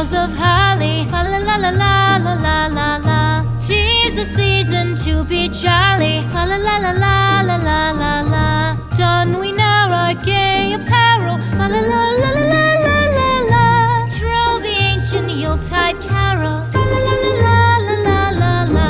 boughs of holly. Fa la la la la la la la la. 'Tis the season to be jolly. Fa la la la la la la la la. Don we now our gay apparel. Fa la la la la la la la la. Troll the ancient Yuletide carol. Fa la la la la la la la la.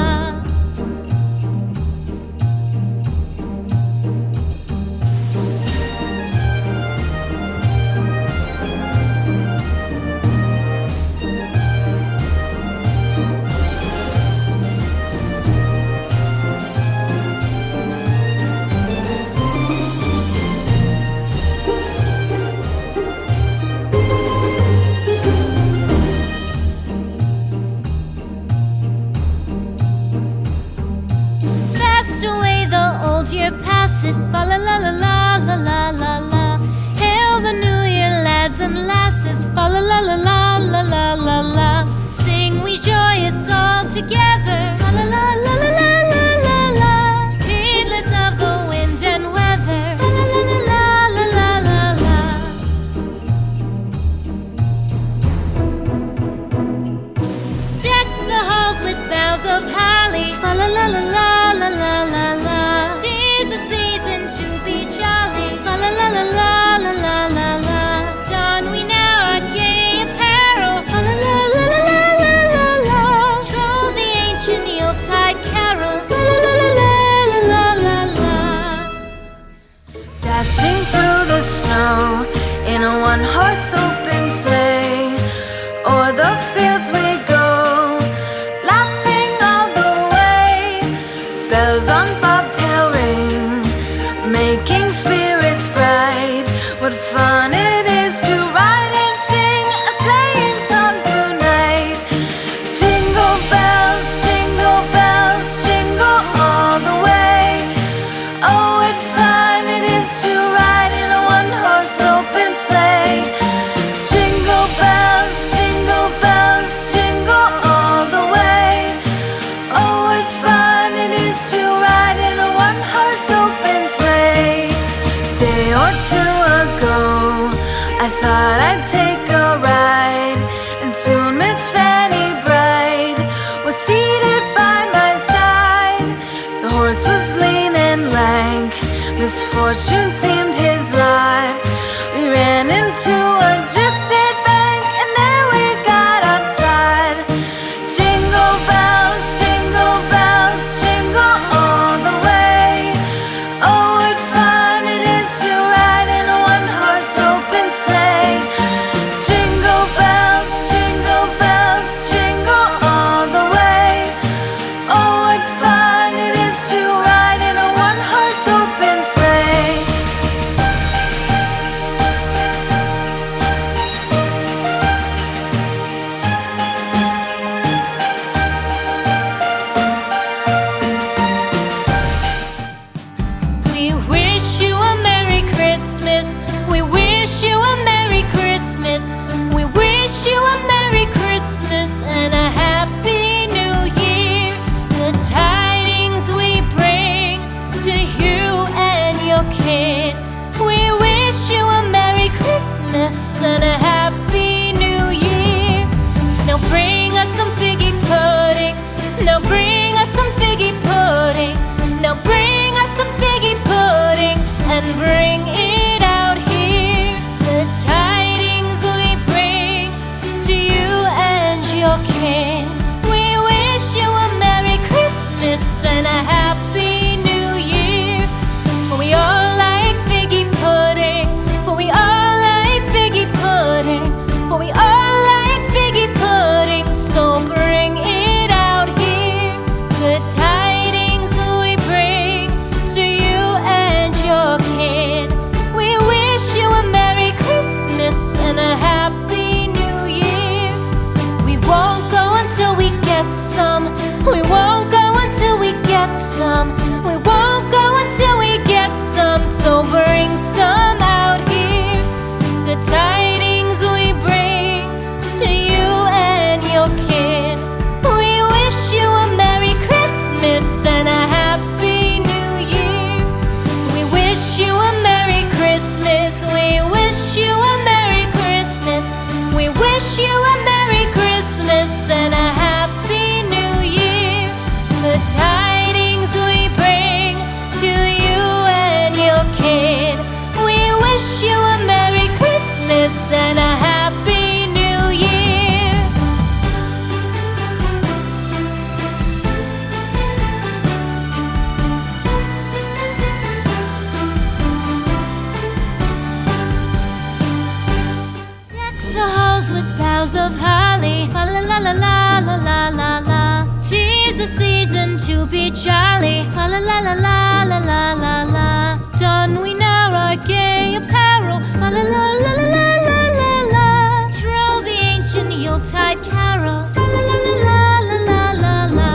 Year passes, fa la la la la la la la la. Hail the new year, lads and lasses, fa la la la la la la la la. Sing we joyous all together, fa la la la la la la la la. Heedless of the wind and weather, fa la la la la la la la la. Deck the halls with boughs of holly, fa la la la la la la la la. La la la la la la la la. Don we now our gay apparel. La la la la la la la la. Troll the ancient Yuletide carol. La la la la la la la la. Dashing through the snow in a one-horse open sleigh, o'er the fields we go, laughing all the way. Bells on bobtail ring, making spirits bright. What fun it is to ride and sing a sleighing song tonight. Jingle bells, jingle all the way. Oh, what fun it is to ride in a one-horse open sleigh. Jingle bells, jingle all the way. Oh, what fun it is to ride in a one-horse open sleigh. Day or two ago, I thought I'd take a ride, and soon Miss Fanny Bright was seated by my side. The horse was lean and lank, misfortune seemed his lot. We ran into a drifted bank, and there we got upside. Jingle bells, jingle all the way. Oh, what fun it is to ride in a one-horse open sleigh. Jingle bells, all the way. Oh, what fun it is to ride in a one-horse open sleigh. We wish you a Merry Christmas. We wish you a Merry Christmas. We wish you a Merry Christmas and a Happy New Year. The tidings we bring to you and your kin. We wish you a Merry Christmas and a Happy New Year. Now bring us some figgy pudding. Now bring us some figgy pudding. Now bring us some figgy pudding and bring it out here. The tidings we bring to you and your kin. We wish you a Merry Christmas and a Happy New Year. For we all like figgy pudding. For we all like figgy pudding. For we all like figgy pudding. So bring it out here. The tidings we bring to you and your kin. We wish you a Merry Christmas and a Happy New Year. We won't go until we get some. We won't go until we get some. We won't go until we get some. So bring some out here. The tidings we bring to you and your kin. We wish you a Merry Christmas and a Happy New Year. We wish you a Merry Christmas. We wish you a Merry Christmas. We wish you a Merry Christmas and a Happy New Year. The tidings we bring to you and your kid. We wish you a Merry Christmas and a Happy New Year. Deck the halls with boughs of holly. Fa la la la la la la la la. 'Tis the season to be jolly. Fa la la la la la la la la. Don we now our gay apparel. Fa la la la la la la la la. Troll the ancient Yuletide carol. Fa la la la la la la la la.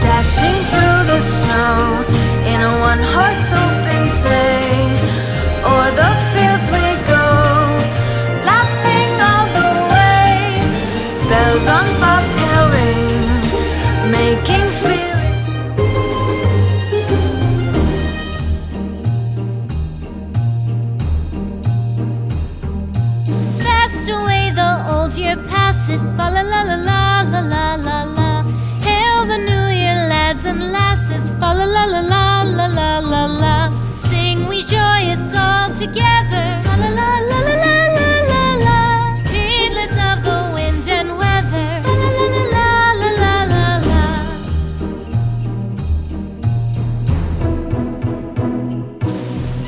Dashing through the snow in a one-horse open sleigh. O'er the fields we go, laughing all the way. Bells on bobtail ring, making spirits. Fast away the old year passes. Fa la la la la la la la la. Hail the new year, lads and lasses. Fa la la la la la la la la. Sing we joyous all together. Fa la la la la la la la la. Heedless of the wind and weather. Fa la la la la la la la la.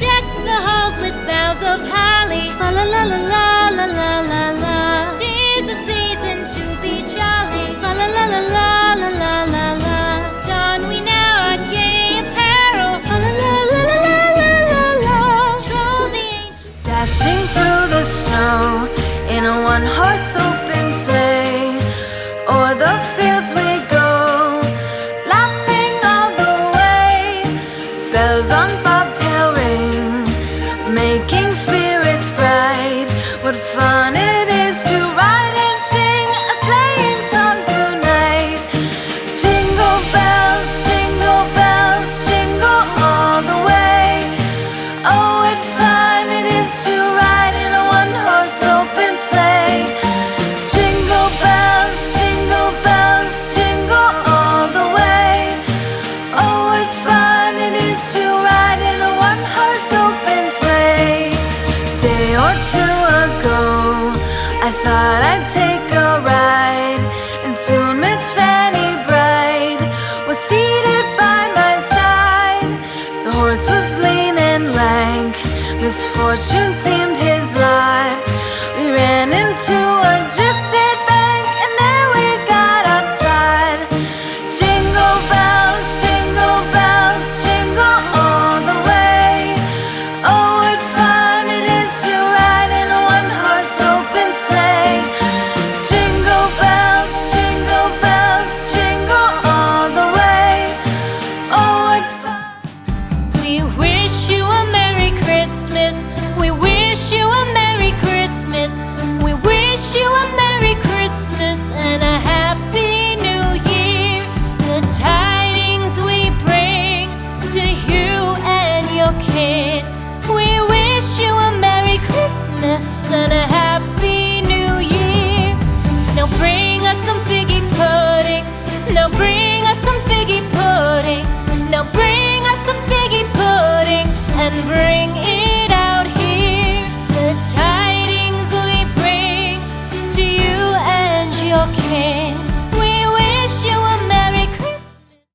Deck the halls with boughs of holly. Fa la la la la la la la la. 'Tis the season to be jolly. Fa la la la la la la la la. Don we now our gay apparel. Fa la la la la la la la la. Troll the ancient. Dashing through the snow in a one-horse open sleigh. O'er the fields we go, laughing all the way. Bells on bobtail ring, making spirits bright. What fun it is to ride and sing a sleighing song tonight. Jingle bells, jingle all the way. Oh, what fun it is to ride in a one-horse open sleigh. Jingle bells, jingle all the way. Oh, what fun it is to ride in a one-horse open sleigh. Day or two ago, I thought I'd take a ride, and soon Miss Fanny Bright was seated by my side. The horse was lean and lank, misfortune seemed his lot. We ran into a drifted bank, and there we got upside. Jingle bells, jingle all the way. Oh, what fun it is to ride in a one-horse open sleigh. Jingle bells, jingle all the way. Oh, what fun. We wish you a Merry Christmas. We wish you a Merry Christmas. We wish you a Merry Christmas and a Happy New Year. The tidings we bring to you and your kid. We wish you a Merry Christmas and a Happy New Year. Now bring us some figgy pudding. Now bring us some figgy pudding. Now bring us some figgy pudding and bring it